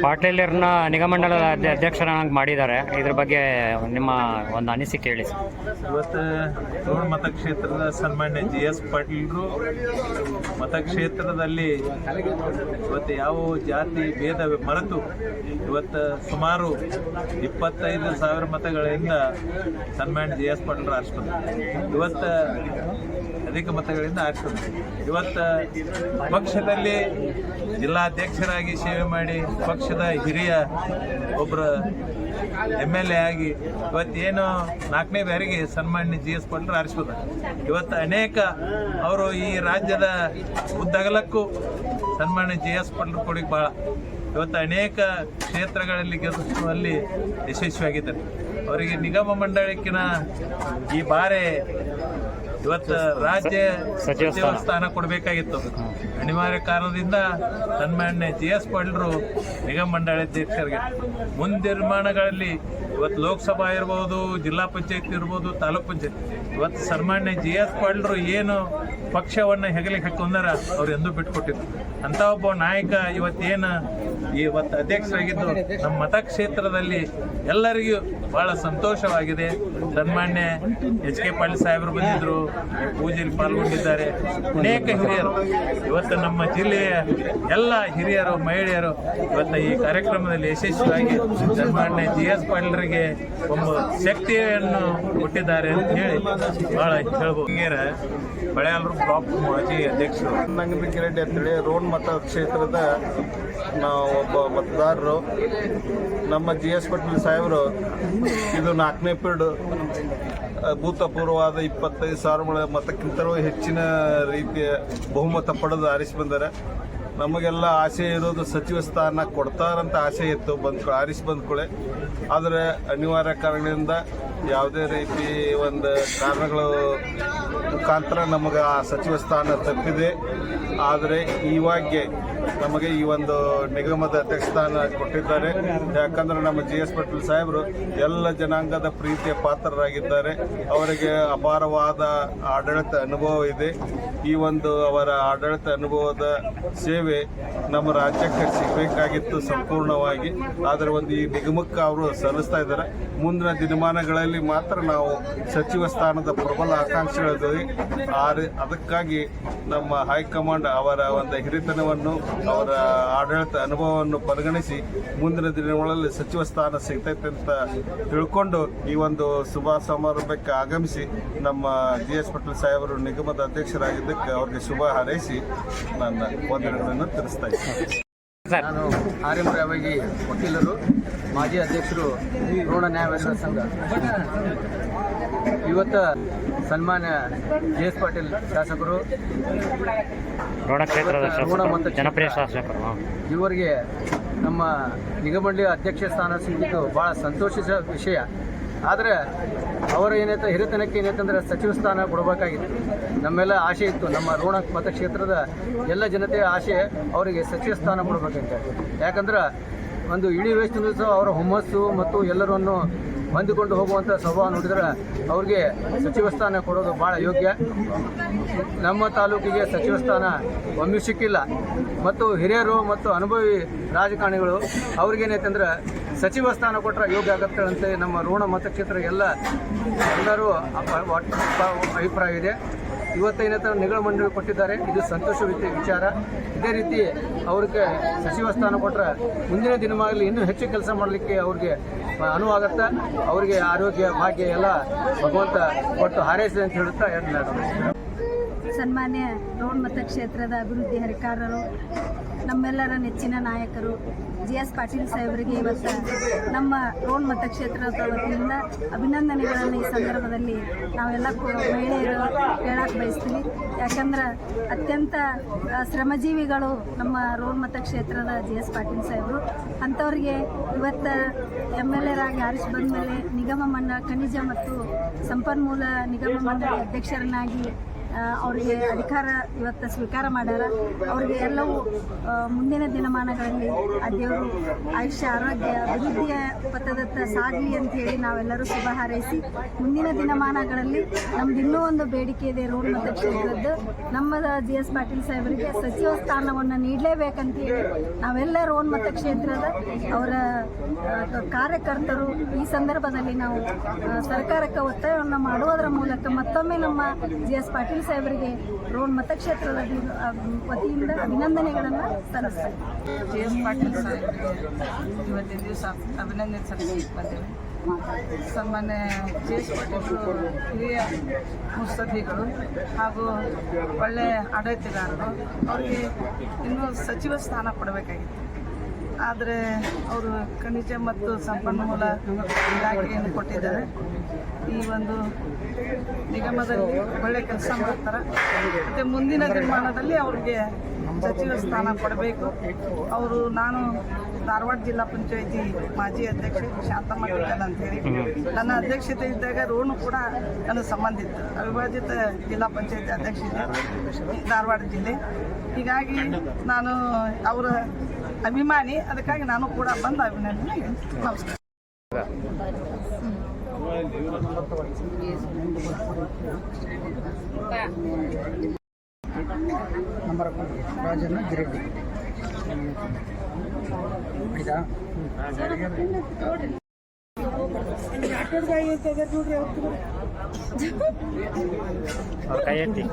ಪಾಟೀಲರನ್ನ ನಿಗಮಮಂಡಲದ ಅಧ್ಯಕ್ಷರನ್ನಾಗಿ ಮಾಡಿದ್ದಾರೆ. ಇದ್ರ ಬಗ್ಗೆ ನಿಮ್ಮ ಒಂದು ಅನಿಸಿಕೆ ಹೇಳಿ. ಇವತ್ತು ರೋಣ ಮತಕ್ಷೇತ್ರದ ಸನ್ಮಾನ್ಯ GS ಪಾಟೀಲರು ಮತಕ್ಷೇತ್ರದಲ್ಲಿ ಇವತ್ತು ಯಾವ ಜಾತಿ ಭೇದ ಮರೆತು ಇವತ್ತು ಸುಮಾರು 25,000 ಮತಗಳಿಂದ ಸನ್ಮಾನ್ಯ GS ಪಾಟೀಲರು ಆರಿಸ್ತಾರೆ. ಇವತ್ತು ಅಧಿಕ ಮತಗಳಿಂದ ಆರಿಸ್ತಾರೆ. ಇವತ್ತು ಪಕ್ಷದಲ್ಲಿ ಜಿಲ್ಲಾಧ್ಯಕ್ಷರಾಗಿ ಸೇವೆ ಮಾಡಿ ಪಕ್ಷದ ಹಿರಿಯ ಒಬ್ಬರು MLA ಆಗಿ ಇವತ್ತೇನು 4ನೇ ಬಾರಿಗೆ ಸನ್ಮಾನ್ಯ GS ಪಾಟೀಲರು ಆರಿಸ್ಬೋದು. ಇವತ್ತು ಅನೇಕ ಅವರು ಈ ರಾಜ್ಯದ ಉದ್ದಗಲಕ್ಕೂ ಸನ್ಮಾನ್ಯ GS ಪಾಟೀಲರು ಕೊಡುಗೆ ಭಾಳ. ಇವತ್ತು ಅನೇಕ ಕ್ಷೇತ್ರಗಳಲ್ಲಿ ಗೆಲ್ಲಿಸುವಲ್ಲಿ ಯಶಸ್ವಿಯಾಗಿದ್ದಾರೆ. ಅವರಿಗೆ ನಿಗಮ ಮಂಡಳಿಕಿನ ಈ ಬಾರಿ ಇವತ್ತು ರಾಜ್ಯ ಸಚಿವ ಸ್ಥಾನ ಕೊಡಬೇಕಾಗಿತ್ತು. ಅನಿವಾರ್ಯ ಕಾರಣದಿಂದ ಸನ್ಮಾನ್ಯ GS ಪಾಟೀಲರು ನಿಗಮ ಮಂಡಳಿ ಅಧ್ಯಕ್ಷರಿಗೆ ನಿರ್ಮಾಣಗಳಲ್ಲಿ ಇವತ್ತು ಲೋಕಸಭಾ ಇರ್ಬೋದು, ಜಿಲ್ಲಾ ಪಂಚಾಯತ್ ಇರ್ಬೋದು, ತಾಲೂಕ್ ಪಂಚಾಯತ್ ಇವತ್ತು ಸನ್ಮಾನ್ಯ GS ಪಾಟೀಲರು ಏನು ಪಕ್ಷವನ್ನು ಹೆಗಲಿಗೆ ಹಾಕೊಂಡಾರ ಅವ್ರು ಎಂದೂ ಬಿಟ್ಕೊಟ್ಟಿದ್ರು. ಅಂತ ಒಬ್ಬ ನಾಯಕ ಇವತ್ತು ಅಧ್ಯಕ್ಷರಾಗಿದ್ದು ನಮ್ಮ ಮತಕ್ಷೇತ್ರದಲ್ಲಿ ಎಲ್ಲರಿಗೂ ಬಹಳ ಸಂತೋಷವಾಗಿದೆ. ಸನ್ಮಾನ್ಯ HK ಪಾಟೀಲ್ ಸಾಹೇಬರು ಬಂದಿದ್ರು, ಪೂಜೆಯಲ್ಲಿ ಪಾಲ್ಗೊಂಡಿದ್ದಾರೆ. ಅನೇಕ ಹಿರಿಯರು ಇವತ್ತು ನಮ್ಮ ಜಿಲ್ಲೆಯ ಎಲ್ಲ ಹಿರಿಯರು, ಮಹಿಳೆಯರು ಇವತ್ತು ಈ ಕಾರ್ಯಕ್ರಮದಲ್ಲಿ ಯಶಸ್ವಿಯಾಗಿ ಸನ್ಮಾನ್ಯ GS ಪಾಟೀಲರಿಗೆ ಒಂದು ಶಕ್ತಿಯನ್ನು ಕೊಟ್ಟಿದ್ದಾರೆ ಅಂತ ಹೇಳಿ ಬಹಳ ಹೇಳ್ಬೋದು. ಬಳೆಯಾಲೂರು ಬ್ಲಾಕ್ ಮಾಜಿ ಅಧ್ಯಕ್ಷರು ನಂಗನರೆಡ್ಡಿ ಅಂತೇಳಿ ರೋಣ ಮತಕ್ಷೇತ್ರದ ನಾವು ಒಬ್ಬ ಮತದಾರರು. ನಮ್ಮ GS ಪಾಟೀಲ್ ಸಾಹೇಬರು ಇದು 4ನೇ ಪೀರ್ಡ್ ಭೂತಪೂರ್ವವಾದ 25,000 ಮತಕ್ಕಿಂತಲೂ ಹೆಚ್ಚಿನ ರೀತಿಯ ಬಹುಮತ ಪಡೆದು ಆರಿಸಿ ಬಂದರೆ. ನಮಗೆಲ್ಲ ಆಸೆ ಇರೋದು ಸಚಿವ ಸ್ಥಾನ ಕೊಡ್ತಾರಂತ ಆಸೆ ಇತ್ತು ಆರಿಸಿ ಬಂದ್ಕೊಳ್ಳೆ. ಆದರೆ ಅನಿವಾರ್ಯ ಕಾರಣದಿಂದ ಯಾವುದೇ ರೀತಿ ಒಂದು ಕಾರಣಗಳು ಮುಖಾಂತರ ನಮಗೆ ಆ ಸಚಿವ ಸ್ಥಾನ ತಪ್ಪಿದೆ. ಆದರೆ ಇವಾಗೆ ನಮಗೆ ಈ ಒಂದು ನಿಗಮದ ಅಧ್ಯಕ್ಷ ಸ್ಥಾನ ಕೊಟ್ಟಿದ್ದಾರೆ. ಯಾಕಂದರೆ ನಮ್ಮ GS ಪಾಟೀಲ್ ಸಾಹೇಬರು ಎಲ್ಲ ಜನಾಂಗದ ಪ್ರೀತಿಯ ಪಾತ್ರರಾಗಿದ್ದಾರೆ. ಅವರಿಗೆ ಅಪಾರವಾದ ಆಡಳಿತ ಅನುಭವ ಇದೆ. ಈ ಒಂದು ಅವರ ಆಡಳಿತ ಅನುಭವದ ಸೇವೆ ನಮ್ಮ ರಾಜ್ಯಕ್ಕೆ ಸಿಗಬೇಕಾಗಿತ್ತು ಸಂಪೂರ್ಣವಾಗಿ. ಆದರೆ ಒಂದು ಈ ನಿಗಮಕ್ಕೆ ಅವರು ಸಲ್ಲಿಸ್ತಾ ಇದ್ದಾರೆ. ಮುಂದಿನ ದಿನಮಾನಗಳಲ್ಲಿ ಮಾತ್ರ ನಾವು ಸಚಿವ ಸ್ಥಾನದ ಪ್ರಬಲ ಆಕಾಂಕ್ಷಿಗಳಿದ್ದೀವಿ. ಅದಕ್ಕಾಗಿ ನಮ್ಮ ಹೈಕಮಾಂಡ್ ಅವರ ಒಂದು ಹಿರಿತನವನ್ನು, ಅವರ ಆಡಳಿತ ಅನುಭವವನ್ನು ಪರಿಗಣಿಸಿ ಮುಂದಿನ ದಿನಗಳಲ್ಲಿ ಸಚಿವ ಸ್ಥಾನ ಸಿಗ್ತೈತೆ ಅಂತ ತಿಳ್ಕೊಂಡು ಈ ಒಂದು ಶುಭ ಸಮಾರಂಭಕ್ಕೆ ಆಗಮಿಸಿ ನಮ್ಮ GS ಪಾಟೀಲ್ ಸಾಹೇಬರು ನಿಗಮದ ಅಧ್ಯಕ್ಷರಾಗಿದ್ದಕ್ಕೆ ಅವರಿಗೆ ಶುಭ ಹಾರೈಸಿ ನನ್ನ ವಂದನೆಗಳನ್ನು ತಿಳಿಸ್ತಾ ಇದ್ದೀನಿ. ನಾನು RM ರಾವಾಗಿ ವಕೀಲರು, ಮಾಜಿ ಅಧ್ಯಕ್ಷರು ರೋಣ ನ್ಯಾಯವಾದಿಗಳ ಸಂಘ. ಇವತ್ತು ಸನ್ಮಾನ್ಯ GS ಪಾಟೀಲ್ ಶಾಸಕರು, ಜನಪ್ರಿಯ ಶಾಸಕರು, ಇವರಿಗೆ ನಮ್ಮ ನಿಗಮಮಂಡಳಿ ಅಧ್ಯಕ್ಷ ಸ್ಥಾನ ಸಿಕ್ಕಿದ್ದು ಭಾಳ ಸಂತೋಷದ ವಿಷಯ. ಆದರೆ ಅವರ ಏನೈತೆ ಹಿರಿತನಕ್ಕೆ ಏನೈತಂದ್ರೆ ಸಚಿವ ಸ್ಥಾನ ಕೊಡಬೇಕಾಗಿತ್ತು. ನಮ್ಮೆಲ್ಲ ಆಸೆ ಇತ್ತು, ನಮ್ಮ ರೋಣ ಮತಕ್ಷೇತ್ರದ ಎಲ್ಲ ಜನತೆಯ ಆಸೆ ಅವರಿಗೆ ಸಚಿವ ಸ್ಥಾನ ಕೊಡಬೇಕಂತ. ಯಾಕಂದ್ರೆ ಒಂದು ಇಡೀ ವಯಸ್ಸಿನ ಸಹ ಅವರ ಹುಮ್ಮಸ್ಸು ಮತ್ತು ಎಲ್ಲರನ್ನು ಹೊಂದಿಕೊಂಡು ಹೋಗುವಂಥ ಸ್ವಭಾವ ನೋಡಿದ್ರೆ ಅವ್ರಿಗೆ ಸಚಿವ ಸ್ಥಾನ ಕೊಡೋದು ಭಾಳ ಯೋಗ್ಯ. ನಮ್ಮ ತಾಲೂಕಿಗೆ ಸಚಿವ ಸ್ಥಾನ ಒಮ್ಮೆ ಸಿಕ್ಕಿಲ್ಲ. ಮತ್ತು ಹಿರಿಯರು ಮತ್ತು ಅನುಭವಿ ರಾಜಕಾರಣಿಗಳು ಅವ್ರಿಗೇನೈತಂದ್ರೆ ಸಚಿವ ಸ್ಥಾನ ಕೊಟ್ಟರೆ ಯೋಗ್ಯ ಆಗುತ್ತೆ ಅಂತ ನಮ್ಮ ರೋಣ ಮತಕ್ಷೇತ್ರ ಎಲ್ಲರೂ ಅಭಿಪ್ರಾಯ ಇದೆ. ಇವತ್ತೇನಂತ ನಿಗಮ ಮಂಡಳಿ ಕೊಟ್ಟಿದ್ದಾರೆ, ಇದು ಸಂತೋಷವಿದೆ ವಿಚಾರ. ಇದೇ ರೀತಿ ಅವ್ರಿಗೆ ಸಚಿವ ಸ್ಥಾನ ಕೊಟ್ಟರೆ ಮುಂದಿನ ದಿನಮಾನದಲ್ಲಿ ಇನ್ನೂ ಹೆಚ್ಚು ಕೆಲಸ ಮಾಡಲಿಕ್ಕೆ ಅವ್ರಿಗೆ ಅನುವಾಗುತ್ತೆ. ಅವರಿಗೆ ಆರೋಗ್ಯ ಭಾಗ್ಯ ಎಲ್ಲ ಭಗವಂತ ಕೊಟ್ಟು ಹಾರೈಸಿದೆ ಅಂತ ಹೇಳುತ್ತಾ ಸನ್ಮಾನ್ಯ ರೋಣ ಮತಕ್ಷೇತ್ರದ ಅಭಿವೃದ್ಧಿ ಹರಿಕಾರರು, ನಮ್ಮೆಲ್ಲರ ನೆಚ್ಚಿನ ನಾಯಕರು GS ಪಾಟೀಲ್ ಸಾಹೇಬರಿಗೆ ಇವತ್ತು ನಮ್ಮ ರೋಣ ಮತಕ್ಷೇತ್ರದ ವತಿಯಿಂದ ಅಭಿನಂದನೆಗಳನ್ನು ಈ ಸಂದರ್ಭದಲ್ಲಿ ನಾವೆಲ್ಲ ಮಹಿಳೆಯರು ಹೇಳಕ್ಕೆ ಬಯಸ್ತೀವಿ. ಯಾಕಂದ್ರೆ ಅತ್ಯಂತ ಶ್ರಮಜೀವಿಗಳು ನಮ್ಮ ರೋಣ ಮತಕ್ಷೇತ್ರದ GS ಪಾಟೀಲ್ ಸಾಹೇಬರು. ಅಂಥವ್ರಿಗೆ ಇವತ್ತು MLA ರಾಗಿ ಆರಿಸಿ ಬಂದ ಮೇಲೆ ನಿಗಮ ಮಂಡಳ ಖನಿಜ ಮತ್ತು ಸಂಪನ್ಮೂಲ ನಿಗಮ ಮಂಡಳಿ ಅಧ್ಯಕ್ಷರನ್ನಾಗಿ ಅವರಿಗೆ ಅಧಿಕಾರ ಇವತ್ತು ಸ್ವೀಕಾರ ಮಾಡ್ಯಾರ. ಅವರಿಗೆ ಎಲ್ಲವೂ ಮುಂದಿನ ದಿನಮಾನಗಳಲ್ಲಿ ಆ ದೇವರು ಆಯುಷ್ಯ ಆರೋಗ್ಯ ಅಭಿವೃದ್ಧಿಯ ಪಥದತ್ತ ಸಾಗಲಿ ಅಂತ ಹೇಳಿ ನಾವೆಲ್ಲರೂ ಶುಭ ಹಾರೈಸಿ, ಮುಂದಿನ ದಿನಮಾನಗಳಲ್ಲಿ ನಮ್ದು ಇನ್ನೂ ಒಂದು ಬೇಡಿಕೆ ಇದೆ ರೋಡ್ ಮತಕ್ಷೇತ್ರದ್ದು. ನಮ್ಮ GS ಪಾಟೀಲ್ ಸಾಹೇಬರಿಗೆ ಸಚಿವ ಸ್ಥಾನವನ್ನು ನೀಡಲೇಬೇಕಂತ ಹೇಳಿ ನಾವೆಲ್ಲ ರೋಡ್ ಮತಕ್ಷೇತ್ರದ ಅವರ ಕಾರ್ಯಕರ್ತರು ಈ ಸಂದರ್ಭದಲ್ಲಿ ನಾವು ಸರ್ಕಾರಕ್ಕೆ ಒತ್ತಾಯವನ್ನು ಮಾಡುವುದರ ಮೂಲಕ ಮತ್ತೊಮ್ಮೆ ನಮ್ಮ GS ಪಾಟೀಲ್ ಸಾಹೇಬರಿಗೆ ರೋಡ್ ಮತಕ್ಷೇತ್ರದ ವತಿಯಿಂದ ಅಭಿನಂದನೆಗಳನ್ನು ಸಲ್ಲಿಸ್ತೇವೆ. GS ಪಾಟೀಲ್ ಸಾಹೇಬರಿಗೆ ಇವತ್ತಿನ ದಿವಸ ಅಭಿನಂದನೆ ಸಲ್ಲಿಸಲಿಕ್ಕೆ ಬಂದೇವೆ. ಸಾಮಾನ್ಯ GS ಪಾಟೀಲ್ ಹಿರಿಯ ಮುತ್ಸದ್ದಿಗಳು ಹಾಗೂ ಒಳ್ಳೆಯ ಆಡಳಿತಗಾರರು. ಅವರಿಗೆ ಇನ್ನೂ ಸಚಿವ ಸ್ಥಾನ ಕೊಡಬೇಕಾಗಿತ್ತು. ಆದರೆ ಅವರು ಖನಿಜ ಮತ್ತು ಸಂಪನ್ಮೂಲ ಇಲಾಖೆಯನ್ನು ಕೊಟ್ಟಿದ್ದಾರೆ. ಈ ಒಂದು ನಿಗಮದಲ್ಲಿ ಒಳ್ಳೆ ಕೆಲಸ ಮಾಡ್ತಾರೆ. ಮತ್ತು ಮುಂದಿನ ದಿನಮಾನದಲ್ಲಿ ಅವ್ರಿಗೆ ಸಚಿವ ಸ್ಥಾನ ಕೊಡಬೇಕು. ನಾನು ಧಾರವಾಡ ಜಿಲ್ಲಾ ಪಂಚಾಯತಿ ಮಾಜಿ ಅಧ್ಯಕ್ಷೆ ಶಾಂತಮ್ಮ ಟಿಕಲ್ ಅಂತೇಳಿ, ನನ್ನ ಅಧ್ಯಕ್ಷತೆ ಇದ್ದಾಗ ರೋಣು ಕೂಡ ನನ್ನ ಸಂಬಂಧ ಇತ್ತು. ಅವಿಭಾಜಿತ ಜಿಲ್ಲಾ ಪಂಚಾಯತಿ ಅಧ್ಯಕ್ಷ ಇದ್ದೆ ಧಾರವಾಡ ಜಿಲ್ಲೆ. ಹೀಗಾಗಿ ನಾನು ಅವರ ಅಭಿಮಾನಿ, ಅದಕ್ಕಾಗಿ ನಾನು ಕೂಡ ಬಂದ ಅಭಿನಂದನೆ. ನಮಸ್ಕಾರ. ನಂಬರ್ ರಾಜಣ್ಣ ಗಿರೆಡ್ಡಿ ಆಯ್ತಾ? ಕೈ ಎತ್ತಿ.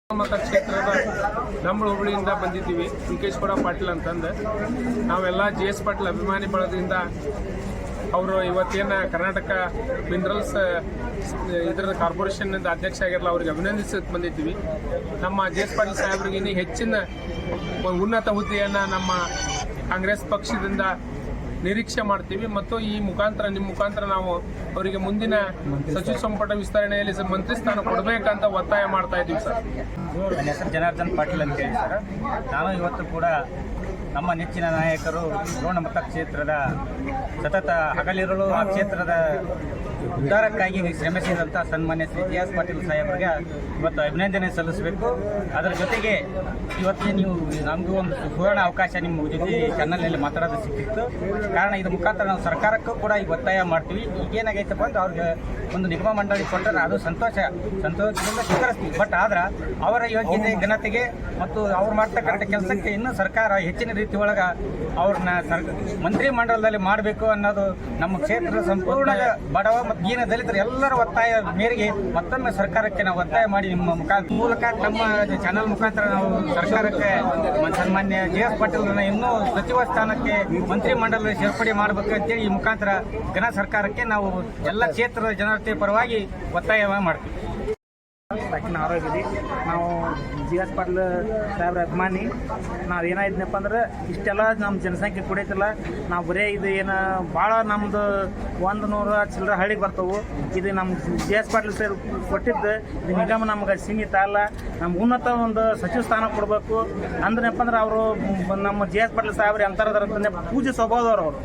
ಮತಕ್ಷೇತ್ರದ ನಮ್ಮ ಹುಬ್ಬಳ್ಳಿಯಿಂದ ಬಂದಿದ್ದೀವಿ. ವೆಂಕಟೇಶ್ವರ ಪಾಟೀಲ್ ಅಂತಂದು ನಾವೆಲ್ಲ GS ಪಾಟೀಲ್ ಅಭಿಮಾನಿ ಬಳಗದಿಂದ ಅವರು ಇವತ್ತೇನು ಕರ್ನಾಟಕ ಮಿನರಲ್ಸ್ ಇದರ ಕಾರ್ಪೊರೇಷನ್ನಿಂದ ಅಧ್ಯಕ್ಷ ಆಗಿರಲ್ಲ, ಅವ್ರಿಗೆ ಅಭಿನಂದಿಸಕ್ಕೆ ಬಂದಿದ್ದೀವಿ. ನಮ್ಮ GS ಪಾಟೀಲ್ ಸಾಹೇಬ್ರಿಗೆ ಇನ್ನೂ ಹೆಚ್ಚಿನ ಉನ್ನತ ಹುದ್ದೆಯನ್ನು ನಮ್ಮ ಕಾಂಗ್ರೆಸ್ ಪಕ್ಷದಿಂದ ನಿರೀಕ್ಷೆ ಮಾಡ್ತೀವಿ. ಮತ್ತು ಈ ನಿಮ್ಮ ಮುಖಾಂತರ ನಾವು ಅವರಿಗೆ ಮುಂದಿನ ಸಚಿವ ಸಂಪುಟ ವಿಸ್ತರಣೆಯಲ್ಲಿ ಮಂತ್ರಿ ಸ್ಥಾನ ಕೊಡಬೇಕಂತ ಒತ್ತಾಯ ಮಾಡ್ತಾ ಇದ್ದೀವಿ ಸರ್. ನನ್ನ ಹೆಸರು ಜನಾರ್ದನ್ ಪಾಟೀಲ್ ಅಂತ ಹೇಳಿ ಸರ್. ನಾನು ಇವತ್ತು ಕೂಡ ನಮ್ಮ ನೆಚ್ಚಿನ ನಾಯಕರು ರೋಣ ಮತಕ್ಷೇತ್ರದ ಸತತ ಹಗಲಿರುಳು ಆ ಕ್ಷೇತ್ರದ ಉದ್ಧಾರಕ್ಕಾಗಿ ಶ್ರಮಿಸಿದಂಥ ಸನ್ಮಾನ್ಯ ಶ್ರೀ GS ಪಾಟೀಲ್ ಸಾಹೇಬರಿಗೆ ಇವತ್ತು ಅಭಿನಂದನೆ ಸಲ್ಲಿಸಬೇಕು. ಅದರ ಜೊತೆಗೆ ಇವತ್ತಿಗೆ ನೀವು ನಮಗೂ ಒಂದು ಸುವರ್ಣ ಅವಕಾಶ ನಿಮ್ಮ ಜೊತೆ ಚಾನಲ್ನಲ್ಲಿ ಮಾತಾಡೋದು ಸಿಕ್ಕಿತ್ತು. ಕಾರಣ ಇದ್ರ ಮುಖಾಂತರ ನಾವು ಸರ್ಕಾರಕ್ಕೂ ಕೂಡ ಈಗ ಒತ್ತಾಯ ಮಾಡ್ತೀವಿ. ಈಗೇನಾಗೈತಪ್ಪ ಅಂದ್ರೆ ಅವ್ರಿಗೆ ಒಂದು ನಿಗಮ ಮಂಡಳಿ ಕೊಟ್ಟರೆ ಅದು ಸಂತೋಷದಿಂದ ಸ್ವೀಕರಿಸ್ತೀವಿ. ಬಟ್ ಆದ್ರೆ ಅವರ ಯೋಗ್ಯತೆ ಘನತೆಗೆ ಮತ್ತು ಅವ್ರು ಮಾಡ್ತಕ್ಕಂಥ ಕೆಲಸಕ್ಕೆ ಇನ್ನೂ ಸರ್ಕಾರ ಹೆಚ್ಚಿನ ರೀತಿ ಒಳಗೆ ಅವ್ರನ್ನ ಮಂತ್ರಿ ಮಂಡಲದಲ್ಲಿ ಮಾಡಬೇಕು ಅನ್ನೋದು ನಮ್ಮ ಕ್ಷೇತ್ರದ ಸಂಪೂರ್ಣ ಬಡವ ಮತ್ತು ದೀನ ದಲಿತರು ಎಲ್ಲರ ಒತ್ತಾಯ ಮೇರೆಗೆ ಮತ್ತೊಮ್ಮೆ ಸರ್ಕಾರಕ್ಕೆ ನಾವು ಒತ್ತಾಯ ಮಾಡಿ ನಿಮ್ಮ ಮೂಲಕ ನಮ್ಮ ಚಾನಲ್ ಮುಖಾಂತರ ನಾವು ಸರ್ಕಾರಕ್ಕೆ ಸನ್ಮಾನ್ಯ GS ಪಾಟೀಲ್ರನ್ನ ಇನ್ನೂ ಸಚಿವ ಸ್ಥಾನಕ್ಕೆ ಮಂತ್ರಿ ಮಂಡಲದಲ್ಲಿ ಸೇರ್ಪಡೆ ಮಾಡಬೇಕು ಅಂತೇಳಿ ಈ ಮುಖಾಂತರ ಸರ್ಕಾರಕ್ಕೆ ನಾವು ಎಲ್ಲ ಕ್ಷೇತ್ರದ ಜನತೆ ಪರವಾಗಿ ಒತ್ತಾಯ ಮಾಡ್ತೀವಿ. ಸಾಕಿನ ಆರೋಗ್ಯದಿ ನಾವು GS ಪಾಟೀಲ್ ಸಾಹೇಬ್ರ ಅಭಿಮಾನಿ. ನಾವು ಏನಾಯ್ತನಪ್ಪ ಅಂದ್ರೆ ಇಷ್ಟೆಲ್ಲ ನಮ್ಮ ಜನಸಂಖ್ಯೆ ಕುಡಿಯತಿಲ್ಲ. ನಾವು ಬರೀ ಇದು ಏನು ಭಾಳ ನಮ್ಮದು 100 ಚಿಲ್ಲರೆ ಹಳ್ಳಿಗೆ ಬರ್ತವೆ. ಇದು ನಮ್ಮ GS ಪಾಟೀಲ್ ಸಾಹೇಬ್ ಕೊಟ್ಟಿದ್ದು ಇದು ನಿಗಮ ನಮ್ಗೆ ಸೀಮಿತ ಅಲ್ಲ. ನಮ್ಗೆ ಉನ್ನತ ಒಂದು ಸಚಿವ ಸ್ಥಾನ ಕೊಡಬೇಕು ಅಂದ್ರಪ್ಪ ಅಂದ್ರೆ ಅವರು ನಮ್ಮ GS ಪಾಟೀಲ್ ಸಾಹೇಬ್ರು ಎಂಥರದಾರಂತಂದ್ರೆ ಪೂಜೆ ಸ್ವಭಾವದವ್ರು. ಅವರು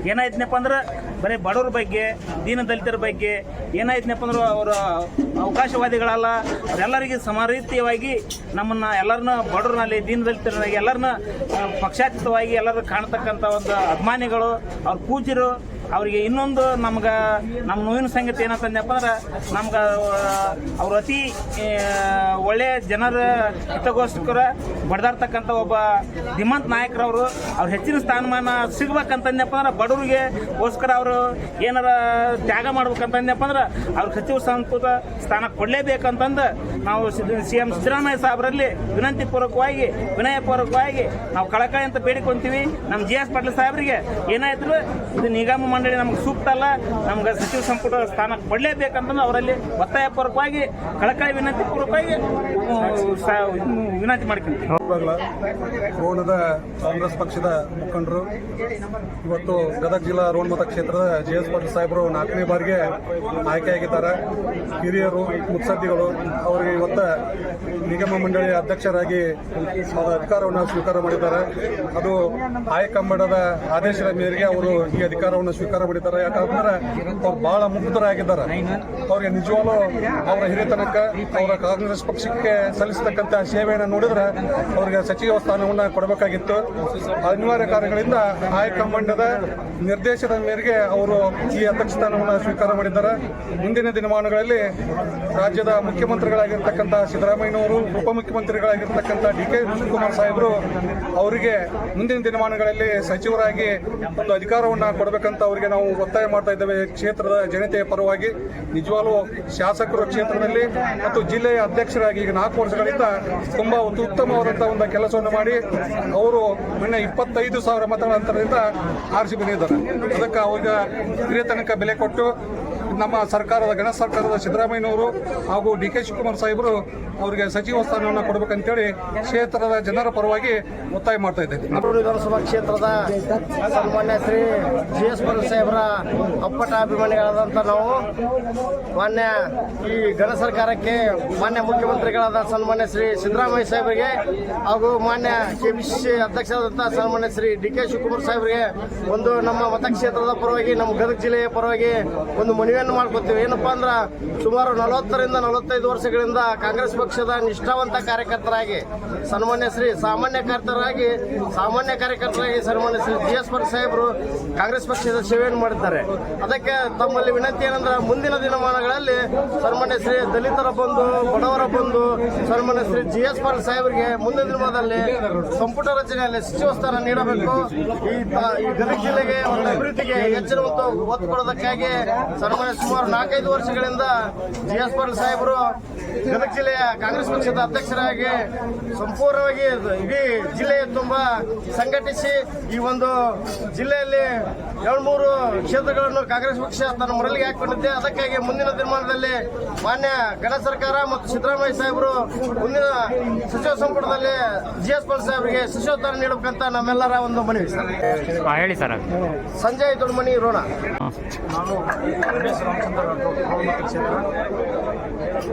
ಏನಾಯ್ತನಪ್ಪ ಅಂದ್ರೆ ಬರೀ ಬಡವ್ರ ಬಗ್ಗೆ ದೀನ ದಲಿತರ ಬಗ್ಗೆ ಏನಾಯ್ತನಪ್ಪ ಅಂದ್ರೆ ಅವರು ಅವಕಾಶವಾದಿಗಳಲ್ಲ. ಅವರೆಲ್ಲರಿಗೆ ಸಮಾರೀತಿಯವಾಗಿ ನಮ್ಮನ್ನು ಎಲ್ಲರನ್ನ ಬಡವ್ರನಲ್ಲಿ ದೀನ ದಲಿತರನ್ನಾಗಿ ಎಲ್ಲರನ್ನ ಪಕ್ಷಾತೀತವಾಗಿ ಎಲ್ಲರೂ ಕಾಣ್ತಕ್ಕಂಥ ಒಂದು ಅಭಿಮಾನಿಗಳು, ಅವ್ರ ಪೂಜ್ಯರು. ಅವರಿಗೆ ಇನ್ನೊಂದು ನಮ್ಮ ನೋವಿನ ಸಂಗತಿ ಏನಂತಂದಪ್ಪ ಅಂದ್ರೆ ನಮ್ಗೆ ಅವರು ಅತಿ ಒಳ್ಳೆಯ ಜನರ ಹಿತಗೋಸ್ಕರ ಬಡ್ದಾಡ್ತಕ್ಕಂಥ ಒಬ್ಬ ಧೀಮಂತ ನಾಯಕರವರು. ಅವ್ರು ಹೆಚ್ಚಿನ ಸ್ಥಾನಮಾನ ಸಿಗ್ಬೇಕಂತಂದಪ್ಪ ಅಂದ್ರೆ ಬಡವರಿಗೆಗೋಸ್ಕರ ಅವರು ಏನಾರ ತ್ಯಾಗ ಮಾಡ್ಬೇಕಂತಂದಪ್ಪ ಅಂದ್ರೆ ಅವ್ರ ಸಚಿವ ಸಂಪುಟ ಸ್ಥಾನ ಕೊಡಲೇಬೇಕಂತಂದು ನಾವು CM ಸಿದ್ದರಾಮಯ್ಯ ಸಾಹೇಬರಲ್ಲಿ ವಿನಂತಿಪೂರ್ವಕವಾಗಿ ವಿನಯಪೂರ್ವಕವಾಗಿ ನಾವು ಕಳಕಳಿ ಅಂತ ಬೇಡಿಕೊಂತೀವಿ. ನಮ್ಮ GS ಪಾಟೀಲ್ ಸಾಹೇಬರಿಗೆ ಏನಾಯ್ತು ಇದು ನಿಗಮ ಮಂಡಳಿ ನಮ್ಗೆ ಸೂಕ್ತ ಅಲ್ಲ, ನಮ್ಗೆ ಸಚಿವ ಸಂಪುಟ ಸ್ಥಾನ ಕೊಡಲೇಬೇಕಂತಂದು ಅವರಲ್ಲಿ ಒತ್ತಾಯಪೂರ್ವಕವಾಗಿ ಕಳಕಳಿ ವಿನಂತಿ ಪೂರ್ವಕವಾಗಿ ವಿನಂತಿ ಮಾಡ್ಕೊಂತೀವಿ. ರೋಣದ ಕಾಂಗ್ರೆಸ್ ಪಕ್ಷದ ಮುಖಂಡರು ಇವತ್ತು ಗದಗ ಜಿಲ್ಲಾ ರೋಣ ಮತಕ್ಷೇತ್ರದ JS ಪಾಟೀಲ್ ಸಾಹೇಬರು 4ನೇ ಬಾರಿಗೆ ಆಯ್ಕೆಯಾಗಿದ್ದಾರೆ. ಹಿರಿಯರು ಮುತ್ಸದ್ದಿಗಳು ಅವರಿಗೆ ಇವತ್ತು ನಿಗಮ ಮಂಡಳಿಯ ಅಧ್ಯಕ್ಷರಾಗಿ ಅಧಿಕಾರವನ್ನು ಸ್ವೀಕಾರ ಮಾಡಿದ್ದಾರೆ. ಅದು ಹೈಕಮಾಂಡದ ಆದೇಶದ ಮೇರೆಗೆ ಅವರು ಈ ಅಧಿಕಾರವನ್ನು ಸ್ವೀಕಾರ ಮಾಡಿದ್ದಾರೆ. ಯಾಕಂದ್ರೆ ಅವ್ರು ಬಹಳ ಮುಗ್ಧರಾಗಿದ್ದಾರೆ. ಅವ್ರಿಗೆ ನಿಜವಾಗ್ಲೂ ಅವರ ಹಿರಿತನಕ ಅವರ ಕಾಂಗ್ರೆಸ್ ಪಕ್ಷಕ್ಕೆ ಸಲ್ಲಿಸತಕ್ಕಂಥ ಸೇವೆಯನ್ನು ನೋಡಿದ್ರೆ ಅವರಿಗೆ ಸಚಿವ ಸ್ಥಾನವನ್ನು ಕೊಡಬೇಕಾಗಿತ್ತು. ಅನಿವಾರ್ಯ ಕಾರಣಗಳಿಂದ ಹೈಕಮಾಂಡದ ನಿರ್ದೇಶನದ ಮೇರೆಗೆ ಅವರು ಈ ಅಧ್ಯಕ್ಷ ಸ್ಥಾನವನ್ನು ಸ್ವೀಕಾರ ಮಾಡಿದ್ದಾರೆ. ಮುಂದಿನ ದಿನಮಾನಗಳಲ್ಲಿ ರಾಜ್ಯದ ಮುಖ್ಯಮಂತ್ರಿಗಳಾಗಿರ್ತಕ್ಕಂಥ ಸಿದ್ದರಾಮಯ್ಯನವರು, ಉಪಮುಖ್ಯಮಂತ್ರಿಗಳಾಗಿರ್ತಕ್ಕಂಥ DK ಶಿವಕುಮಾರ್ ಸಾಹೇಬರು ಅವರಿಗೆ ಮುಂದಿನ ದಿನಮಾನಗಳಲ್ಲಿ ಸಚಿವರಾಗಿ ಒಂದು ಅಧಿಕಾರವನ್ನು ಕೊಡಬೇಕಂತ ಅವರಿಗೆ ನಾವು ಒತ್ತಾಯ ಮಾಡ್ತಾ ಇದ್ದೇವೆ. ಕ್ಷೇತ್ರದ ಜನತೆಯ ಪರವಾಗಿ ನಿಜವಾಗ್ಲೂ ಶಾಸಕರು ಕ್ಷೇತ್ರದಲ್ಲಿ ಮತ್ತು ಜಿಲ್ಲೆಯ ಅಧ್ಯಕ್ಷರಾಗಿ ಈಗ 4 ವರ್ಷಗಳಿಂದ ತುಂಬಾ ಉತ್ತಮವಾದಂತಹ ಒಂದು ಕೆಲಸವನ್ನು ಮಾಡಿ ಅವರು ಮೊನ್ನೆ 25,000 ಮತಗಳ ಅಂತರದಿಂದ ಆರಿಸಿ ಬಂದಿದ್ದಾರೆ. ಅದಕ್ಕೆ ಅವ್ರಿಗೆ ಹಿರಿಯತನಕ ಬೆಲೆ ಕೊಟ್ಟು ನಮ್ಮ ಸರ್ಕಾರದ ಗಣ ಸರ್ಕಾರದ ಸಿದ್ದರಾಮಯ್ಯನವರು ಹಾಗೂ DK ಶಿವಕುಮಾರ್ ಸಾಹೇಬರು ಅವರಿಗೆ ಸಚಿವ ಸ್ಥಾನವನ್ನು ಕೊಡಬೇಕಂತೇಳಿ ಕ್ಷೇತ್ರದ ಜನರ ಪರವಾಗಿ ಒತ್ತಾಯ ಮಾಡ್ತಾ ಇದ್ದೇವೆ. ವಿಧಾನಸಭಾ ಕ್ಷೇತ್ರದ ಸನ್ಮಾನ್ಯ ಶ್ರೀ JS ಪಾಟೀಲ್ ಸಾಹೇಬರ ಅಪ್ಪಟ ಅಭಿಮಾನಿಗಳಾದಂಥ ನಾವು ಮಾನ್ಯ ಈ ಗಣ ಸರ್ಕಾರಕ್ಕೆ ಮಾನ್ಯ ಮುಖ್ಯಮಂತ್ರಿಗಳಾದ ಸನ್ಮಾನ್ಯ ಶ್ರೀ ಸಿದ್ದರಾಮಯ್ಯ ಸಾಹೇಬರಿಗೆ ಹಾಗೂ ಮಾನ್ಯ KPCC ಅಧ್ಯಕ್ಷರಾದಂಥ ಸನ್ಮಾನ್ಯ ಶ್ರೀ DK ಶಿವಕುಮಾರ್ ಸಾಹೇಬರಿಗೆ ಒಂದು ನಮ್ಮ ಮತಕ್ಷೇತ್ರದ ಪರವಾಗಿ, ನಮ್ಮ ಗದಗ ಜಿಲ್ಲೆಯ ಪರವಾಗಿ ಒಂದು ಮನವಿಯನ್ನು ಮಾಡ್ಕೊತೀವಿ. ಏನಪ್ಪಾ ಅಂದ್ರೆ ಸುಮಾರು 40ರಿಂದ 45 ವರ್ಷಗಳಿಂದ ಕಾಂಗ್ರೆಸ್ ಪಕ್ಷದ ನಿಷ್ಠಾವಂತ ಕಾರ್ಯಕರ್ತರಾಗಿ ಸನ್ಮಾನ್ಯ ಶ್ರೀ ಸಾಮಾನ್ಯ ಕಾರ್ಯಕರ್ತರಾಗಿ ಸನ್ಮಾನ್ಯ ಶ್ರೀ JS ಪಾಟೀಲ್ ಸಾಹೇಬರು ಕಾಂಗ್ರೆಸ್ ಪಕ್ಷದ ಸೇವೆಯನ್ನು ಮಾಡಿದ್ದಾರೆ. ಅದಕ್ಕೆ ತಮ್ಮಲ್ಲಿ ವಿನಂತಿ ಏನಂದ್ರೆ ಮುಂದಿನ ದಿನಮಾನಗಳಲ್ಲಿ ಸನ್ಮಾನ್ಯ ಶ್ರೀ ದಲಿತರ ಬಂಧು, ಬಡವರ ಬಂಧು ಸನ್ಮಾನ್ಯ ಶ್ರೀ JS ಪಾಟೀಲ್ ಸಾಹೇಬರಿಗೆ ಮುಂದಿನ ದಿನಮಾನದಲ್ಲಿ ಸಂಪುಟ ರಚನೆಯಲ್ಲಿ ಸಚಿವ ಸ್ಥಾನ ನೀಡಬೇಕು. ಈ ಗದಗ ಜಿಲ್ಲೆಗೆ ಒಂದು ಅಭಿವೃದ್ಧಿಗೆ ಹೆಚ್ಚಿನ ಒತ್ತು ಕೊಡೋದಕ್ಕಾಗಿ ಸನ್ಮಾನ್ಯ ಸುಮಾರು 4-5 ವರ್ಷಗಳಿಂದ JS ಪಾಟೀಲ್ ಸಾಹೇಬರು ಗದಗ ಜಿಲ್ಲೆಯ ಕಾಂಗ್ರೆಸ್ ಪಕ್ಷದ ಅಧ್ಯಕ್ಷರಾಗಿ ಸಂಪೂರ್ಣವಾಗಿ ಇಡೀ ಜಿಲ್ಲೆಯ ತುಂಬಾ ಸಂಘಟಿಸಿ ಈ ಒಂದು ಜಿಲ್ಲೆಯಲ್ಲಿ 2-3 ಕ್ಷೇತ್ರಗಳನ್ನು ಕಾಂಗ್ರೆಸ್ ಪಕ್ಷ ತನ್ನ ಮರಳಿಗೆ ಹಾಕಿಕೊಂಡಿದ್ದೆ. ಅದಕ್ಕಾಗಿ ಮುಂದಿನ ದಿನಮಾನದಲ್ಲಿ ಮಾನ್ಯ ಗಣ ಸರ್ಕಾರ ಮತ್ತು ಸಿದ್ದರಾಮಯ್ಯ ಸಾಹೇಬರು ಮುಂದಿನ ಸಚಿವ ಸಂಪುಟದಲ್ಲಿ JS ಪಾಟೀಲ್ ಸಾಹೇಬರಿಗೆ ಸಚಿವ ಸ್ಥಾನ ನೀಡಬೇಕಂತ ನಮ್ಮೆಲ್ಲರ ಒಂದು ಮನವಿ ಸರ್. ಹೇಳಿ ಸರ್. ಸಂಜಯ್ ದೊಡ್ಡಮನಿ, ರೋಣ. ನಾನು ರಾಮಚಂದ್ರ ಕ್ಷೇತ್ರ.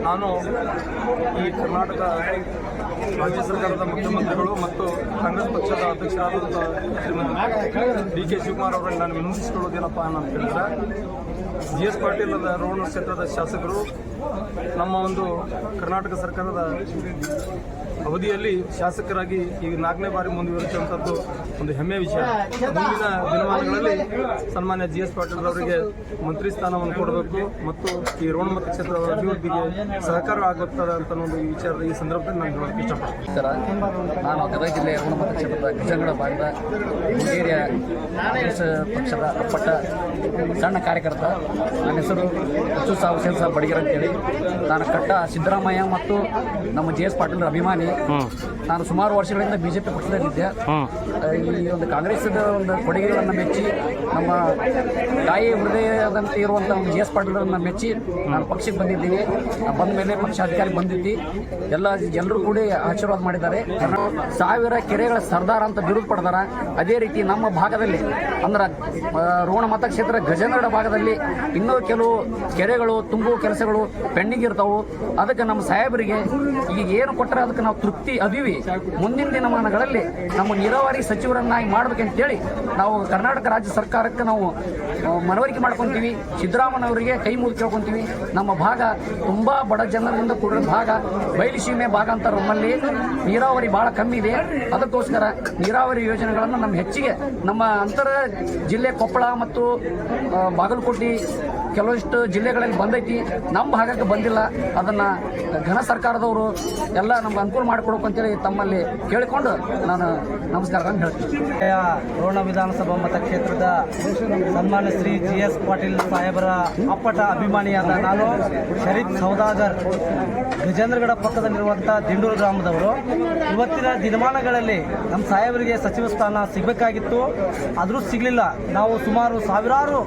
ನಾನು ಈ ಕರ್ನಾಟಕ ರಾಜ್ಯ ಸರ್ಕಾರದ ಮುಖ್ಯಮಂತ್ರಿಗಳು ಮತ್ತು ಕಾಂಗ್ರೆಸ್ ಪಕ್ಷದ ಅಧ್ಯಕ್ಷರಾದಂಥ ಶ್ರೀಮತಿ DK ಶಿವಕುಮಾರ್ ಅವರಲ್ಲಿ ನಾನು ವಿನಂತಿಸಿಕೊಳ್ಳೋದೇನಪ್ಪ ಅಂತ ಹೇಳಿದ್ರೆ, JS ಪಾಟೀಲ್ ರೋಣ ಕ್ಷೇತ್ರದ ಶಾಸಕರು ನಮ್ಮ ಒಂದು ಕರ್ನಾಟಕ ಸರ್ಕಾರದ ಅವಧಿಯಲ್ಲಿ ಶಾಸಕರಾಗಿ ಈಗ 4ನೇ ಬಾರಿ ಮುಂದುವರಿಸುವಂಥದ್ದು ಒಂದು ಹೆಮ್ಮೆಯ ವಿಷಯ. ಮುಂದಿನ ದಿನಮಾನಗಳಲ್ಲಿ ಸನ್ಮಾನ್ಯ JS ಪಾಟೀಲ್ ಅವರಿಗೆ ಮಂತ್ರಿ ಸ್ಥಾನವನ್ನು ಕೊಡಬೇಕು ಮತ್ತು ಈ ರೋಣ ಮತಕ್ಷೇತ್ರದ ಅಭಿವೃದ್ಧಿಗೆ ಸಹಕಾರ ಆಗುತ್ತದೆ ಅಂತ ಒಂದು ವಿಚಾರದ ಈ ಸಂದರ್ಭದಲ್ಲಿ ನಾನು ಹೇಳೋಕ್ಕೆ ಇಷ್ಟಪಡ್ತೀನಿ. ನಾನು ಗದಗ ಜಿಲ್ಲೆ ರೋಣ ಮತಕ್ಷೇತ್ರದ ಗಜಂಗಡ ಭಾಗದ ಹುಡುಗೇರಿಯ ಕಾಂಗ್ರೆಸ್ ಪಕ್ಷದ ಅಪ್ಪಟ್ಟ ಸಣ್ಣ ಕಾರ್ಯಕರ್ತ. ನನ್ನ ಹೆಸರು ಹುಸೇನ್ ಸಾಬ್ ಬಡಿಗರ್ ಅಂತೇಳಿ. ನಾನು ಕಟ್ಟ ಸಿದ್ದರಾಮಯ್ಯ ಮತ್ತು ನಮ್ಮ JS ಪಾಟೀಲ್ ಅಭಿಮಾನಿ. ನಾನು ಸುಮಾರು ವರ್ಷಗಳಿಂದ BJP ಪಕ್ಷದಲ್ಲಿದ್ದೆ. ಈ ಒಂದು ಕಾಂಗ್ರೆಸ್ದ ಒಂದು ಕೊಡುಗೆಗಳನ್ನು ಮೆಚ್ಚಿ ನಮ್ಮ ತಾಯಿ ಹೃದಯದಂತೆ ಇರುವಂಥ ಒಂದು JS ಪಾಟೀಲರನ್ನು ಮೆಚ್ಚಿ ನಾನು ಪಕ್ಷಕ್ಕೆ ಬಂದಿದ್ದೀನಿ. ಬಂದ ಮೇಲೆ ಪಕ್ಷ ಅಧಿಕಾರಿ ಬಂದಿದ್ದಿ ಎಲ್ಲರೂ ಕೂಡ ಆಶೀರ್ವಾದ ಮಾಡಿದ್ದಾರೆ. 1000 ಕೆರೆಗಳ ಸರ್ದಾರ ಅಂತ ಬಿರುದು ಪಡೆದಾರ. ಅದೇ ರೀತಿ ನಮ್ಮ ಭಾಗದಲ್ಲಿ ಅಂದ್ರೆ ರೋಣ ಮತಕ್ಷೇತ್ರ ಗಜೇಂದ್ರಗಡ ಭಾಗದಲ್ಲಿ ಇನ್ನೂ ಕೆಲವು ಕೆರೆಗಳು ತುಂಬುವ ಕೆಲಸಗಳು ಪೆಂಡಿಂಗ್ ಇರ್ತಾವೆ. ಅದಕ್ಕೆ ನಮ್ಮ ಸಾಹೇಬರಿಗೆ ಈಗ ಏನು ಕೊಟ್ಟರೆ ಅದಕ್ಕೆ ನಾವು ತೃಪ್ತಿ ಅದೀವಿ. ಮುಂದಿನ ದಿನಮಾನಗಳಲ್ಲಿ ನಮ್ಮ ನೀರಾವರಿ ಸಚಿವರನ್ನಾಗಿ ಮಾಡ್ಬೇಕಂತೇಳಿ ನಾವು ಕರ್ನಾಟಕ ರಾಜ್ಯ ಸರ್ಕಾರಕ್ಕೆ ನಾವು ಮನವರಿಕೆ ಮಾಡ್ಕೊತೀವಿ. ಸಿದ್ದರಾಮಯ್ಯನವರಿಗೆ ಕೈ ಮುಗಿದು ಕೇಳ್ಕೊತೀವಿ. ನಮ್ಮ ಭಾಗ ತುಂಬ ಬಡ ಜನರಿಂದ ಕೂಡಿದ ಭಾಗ, ಬಯಲು ಸೀಮೆ ಭಾಗ ಅಂತ ನಮ್ಮಲ್ಲಿ ನೀರಾವರಿ ಭಾಳ ಕಮ್ಮಿ ಇದೆ. ಅದಕ್ಕೋಸ್ಕರ ನೀರಾವರಿ ಯೋಜನೆಗಳನ್ನು ನಮ್ಮ ಹೆಚ್ಚಿಗೆ ನಮ್ಮ ಅಂತರ ಜಿಲ್ಲೆ ಕೊಪ್ಪಳ ಮತ್ತು ಬಾಗಲಕೋಟೆ ಕೆಲವಷ್ಟು ಜಿಲ್ಲೆಗಳಲ್ಲಿ ಬಂದೈತಿ, ನಮ್ಮ ಭಾಗಕ್ಕೆ ಬಂದಿಲ್ಲ. ಅದನ್ನು ಘನ ಸರ್ಕಾರದವರು ಎಲ್ಲ ನಮ್ಗೆ ಅನುಕೂಲ ಮಾಡಿಕೊಡ್ಬೇಕು ಅಂತೇಳಿ ತಮ್ಮಲ್ಲಿ ಕೇಳಿಕೊಂಡು ನಾನು ನಮಸ್ಕಾರಗಳನ್ನು ಹೇಳ್ತೀನಿ. ರೋಣ ವಿಧಾನಸಭಾ ಮತಕ್ಷೇತ್ರದ ಸನ್ಮಾನ್ಯ ಶ್ರೀ GS ಪಾಟೀಲ್ ಸಾಹೇಬರ ಅಪ್ಪಟ ಅಭಿಮಾನಿಯಾದ ನಾನು ಶರೀಫ್ ಸೌದಾಗರ್, ಗಜೇಂದ್ರಗಡ ಪಕ್ಕದಲ್ಲಿರುವಂಥ ದಿಂಡೂರು ಗ್ರಾಮದವರು. ಇವತ್ತಿನ ದಿನಮಾನಗಳಲ್ಲಿ ನಮ್ಮ ಸಾಹೇಬರಿಗೆ ಸಚಿವ ಸ್ಥಾನ ಸಿಗಬೇಕಾಗಿತ್ತು, ಆದರೂ ಸಿಗಲಿಲ್ಲ. ನಾವು ಸುಮಾರು ಸಾವಿರಾರು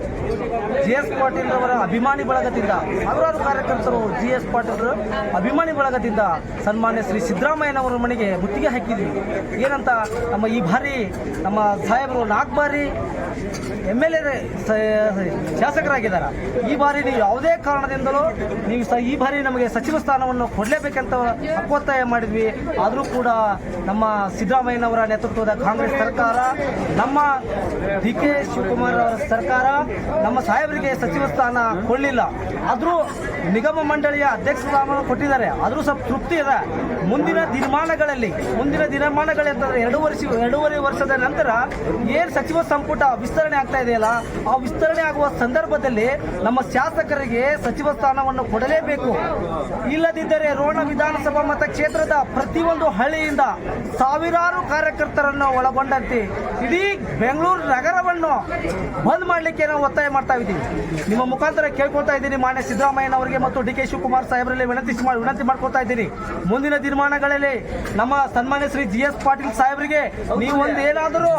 GS ಪಾಟೀಲ್ ಅವರ ಅಭಿಮಾನಿ ಬಳಗದಿಂದ, ಸಾವಿರಾರು ಕಾರ್ಯಕರ್ತರು GS ಪಾಟೀಲ್ ಅಭಿಮಾನಿ ಬಳಗದಿಂದ ಸನ್ಮಾನ್ಯ ಶ್ರೀ ಸಿದ್ದರಾಮಯ್ಯನವರ ಮನೆಗೆ ಮುತ್ತಿಗೆ ಹಾಕಿದ್ವಿ. ಏನಂತ, ನಮ್ಮ ಈ ಬಾರಿ ನಮ್ಮ ಸಾಹೇಬರು 4 ಬಾರಿ MLA ಶಾಸಕರಾಗಿದ್ದಾರೆ. ಈ ಬಾರಿ ನೀವು ಯಾವುದೇ ಕಾರಣದಿಂದಲೂ ನೀವು ಈ ಬಾರಿ ನಮಗೆ ಸಚಿವ ಸ್ಥಾನವನ್ನು ಕೊಡಲೇಬೇಕಂತ ಒತ್ತಾಯ ಮಾಡಿದ್ವಿ. ಆದರೂ ಕೂಡ ನಮ್ಮ ಸಿದ್ದರಾಮಯ್ಯನವರ ನೇತೃತ್ವದ ಕಾಂಗ್ರೆಸ್ ಸರ್ಕಾರ, ನಮ್ಮ DK ಶಿವಕುಮಾರ್ ಅವರ ಸರ್ಕಾರ ನಮ್ಮ ಸಾಹೇಬರಿಗೆ ಸಚಿವ ಸ್ಥಾನ ಕೊಡಲಿಲ್ಲ. ಆದರೂ ನಿಗಮ ಮಂಡಳಿಯ ಅಧ್ಯಕ್ಷ ಸ್ಥಾನವನ್ನು ಕೊಟ್ಟಿದ್ದಾರೆ, ಆದರೂ ಸ್ವಲ್ಪ ತೃಪ್ತಿ ಇದೆ. ಮುಂದಿನ ದಿನಮಾನಗಳಲ್ಲಿ ಅಂತಂದರೆ 2.5 ವರ್ಷದ ನಂತರ ಏನು ಸಚಿವ ಸಂಪುಟ ವಿಸ್ತರಣೆ ಆಗ್ತಾ ಇದೆಯಲ್ಲ, ಆ ವಿಸ್ತರಣೆ ಆಗುವ ಸಂದರ್ಭದಲ್ಲಿ ನಮ್ಮ ಶಾಸಕರಿಗೆ ಸಚಿವ ಸ್ಥಾನವನ್ನು ಕೊಡಲೇಬೇಕು. ಇಲ್ಲದಿದ್ದರೆ ರೋಣ ವಿಧಾನಸಭಾ ಮತಕ್ಷೇತ್ರದ ಪ್ರತಿಯೊಂದು ಹಳ್ಳಿಯಿಂದ ಸಾವಿರಾರು ಕಾರ್ಯಕರ್ತರನ್ನು ಒಳಗೊಂಡಂತೆ ಇಡೀ ಬೆಂಗಳೂರು ನಗರವನ್ನು ಬಂದ್ ಮಾಡಲಿಕ್ಕೆ ನಾವು ಒತ್ತಾಯ ಮಾಡ್ತಾ ಇದ್ದೀವಿ. ನಿಮ್ಮ ಮುಖಾಂತರ ಕೇಳ್ಕೊಳ್ತಾ ಇದ್ದೀನಿ ಮಾನ್ಯ ಸಿದ್ದರಾಮಯ್ಯನವರಿಗೆ ಮತ್ತು DK ಶಿವಕುಮಾರ್ ಸಾಹೇಬರಲ್ಲಿ ವಿನಂತಿ ಮಾಡ್ಕೊಳ್ತಾ ಇದ್ದೀನಿ. ಮುಂದಿನ ದಿನಮಾನಗಳಲ್ಲಿ ನಮ್ಮ ಸನ್ಮಾನ್ಯ ಶ್ರೀ GS ಪಾಟೀಲ್ ಸಾಹೇಬರಿಗೆ ನೀವು ಏನಾದರೂ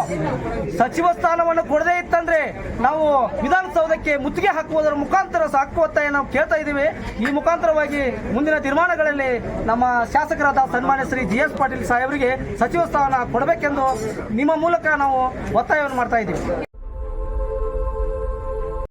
ಸಚಿವ ಸ್ಥಾನವನ್ನು ಕೊಡದೇ ಇತ್ತಂದ್ರೆ ನಾವು ವಿಧಾನಸೌಧಕ್ಕೆ ಮುತ್ತಿಗೆ ಹಾಕುವುದರ ಮುಖಾಂತರ ಒತ್ತಾಯ ನಾವು ಕೇಳ್ತಾ ಇದ್ದೀವಿ. ಈ ಮುಖಾಂತರವಾಗಿ ಮುಂದಿನ ತೀರ್ಮಾನಗಳಲ್ಲಿ ನಮ್ಮ ಶಾಸಕರಾದ ಸನ್ಮಾನ್ಯ ಶ್ರೀ GS ಪಾಟೀಲ್ ಸಾಹೇಬರಿಗೆ ಸಚಿವ ಸ್ಥಾನ ಕೊಡಬೇಕೆಂದು ನಿಮ್ಮ ಮೂಲಕ ನಾವು ಒತ್ತಾಯವನ್ನು ಮಾಡ್ತಾ ಇದ್ದೀವಿ.